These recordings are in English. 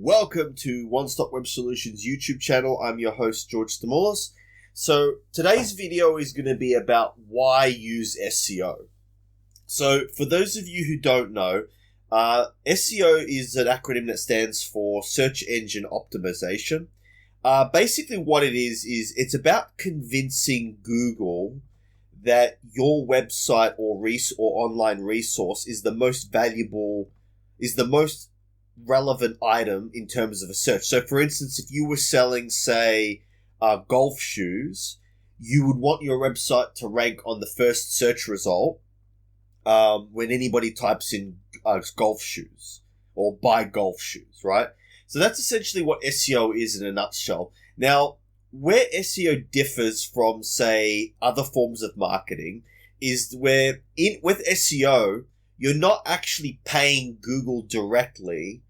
Welcome to One Stop Web Solutions YouTube channel. I'm your host, George Stamoulis. So today's video is going to be about why use SEO. So for those of you who don't know, SEO is an acronym that stands for Search Engine Optimization. Basically what it is it's about convincing Google that your website or online resource is the most valuable, is the most relevant item in terms of a search. So for instance, if you were selling, say, golf shoes, you would want your website to rank on the first search result when anybody types in golf shoes or buy golf shoes, right? So that's essentially what SEO is in a nutshell. Now, where SEO differs from, say, other forms of marketing is where with SEO, you're not actually paying Google directly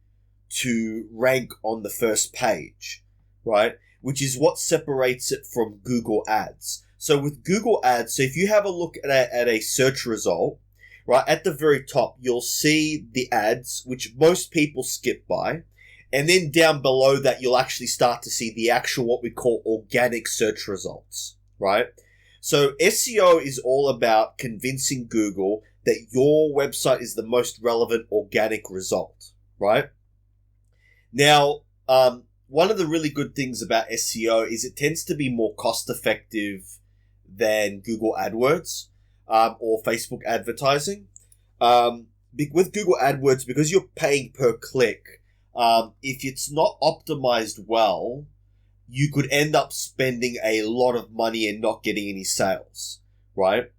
to rank on the first page, right? Which is what separates it from Google Ads. So with Google Ads, so if you have a look at a search result, right, at the very top, you'll see the ads, which most people skip by. And then down below that, you'll actually start to see the actual, what we call organic search results, right? So SEO is all about convincing Google that your website is the most relevant organic result, right? Now, one of the really good things about SEO is it tends to be more cost effective than Google AdWords or Facebook advertising. With Google AdWords, because you're paying per click, if it's not optimized well, you could end up spending a lot of money and not getting any sales, right?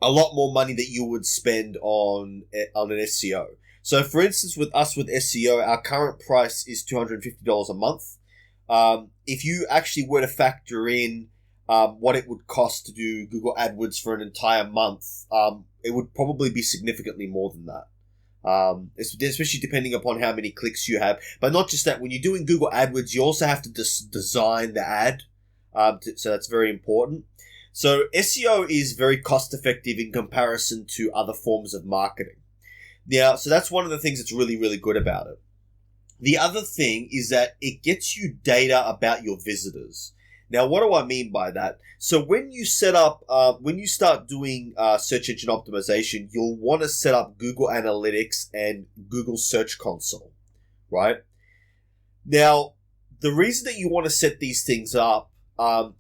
A lot more money that you would spend on an SEO. So for instance, with SEO, our current price is $250 a month. If you actually were to factor in what it would cost to do Google AdWords for an entire month, it would probably be significantly more than that. Especially depending upon how many clicks you have. But not just that, when you're doing Google AdWords, you also have to design the ad. So that's very important. So SEO is very cost effective in comparison to other forms of marketing. Now, so that's one of the things that's really, really good about it. The other thing is that it gets you data about your visitors. Now, what do I mean by that? So when you when you start doing search engine optimization, you'll want to set up Google Analytics and Google Search Console, right? Now, the reason that you want to set these things up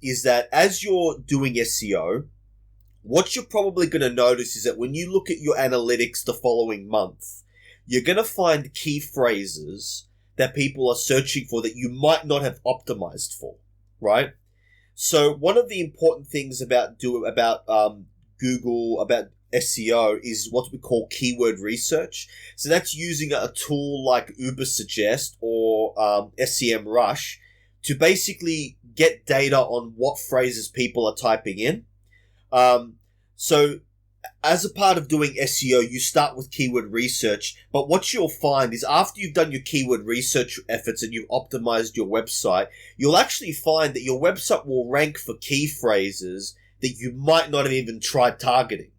is that as you're doing SEO, what you're probably going to notice is that when you look at your analytics the following month, you're going to find key phrases that people are searching for that you might not have optimized for, right? So one of the important things about Google, about SEO, is what we call keyword research. So that's using a tool like Ubersuggest or SEMrush to basically get data on what phrases people are typing in. So as a part of doing SEO, you start with keyword research, but what you'll find is after you've done your keyword research efforts and you've optimized your website, you'll actually find that your website will rank for key phrases that you might not have even tried targeting.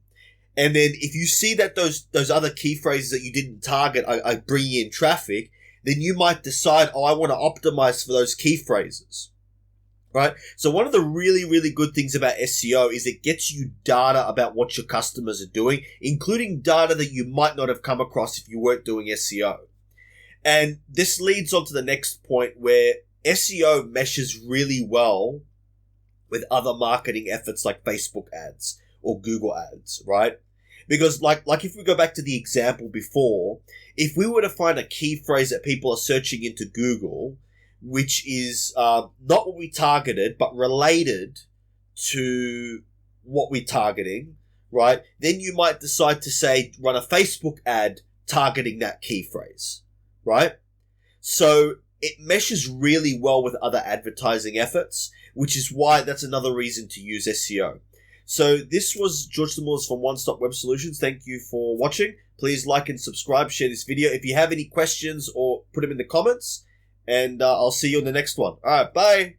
And then if you see that those other key phrases that you didn't target are bringing in traffic, then you might decide, I want to optimize for those key phrases. Right? So one of the really, really good things about SEO is it gets you data about what your customers are doing, including data that you might not have come across if you weren't doing SEO. And this leads on to the next point where SEO meshes really well with other marketing efforts like Facebook ads or Google ads, right? Because like if we go back to the example before, if we were to find a key phrase that people are searching into Google, which is not what we targeted, but related to what we're targeting, right? Then you might decide to say, run a Facebook ad targeting that key phrase, right? So it meshes really well with other advertising efforts, which is why that's another reason to use SEO. So this was George Stamoulis from One Stop Web Solutions. Thank you for watching. Please like and subscribe, share this video. If you have any questions, or put them in the comments. And I'll see you in the next one. All right, bye.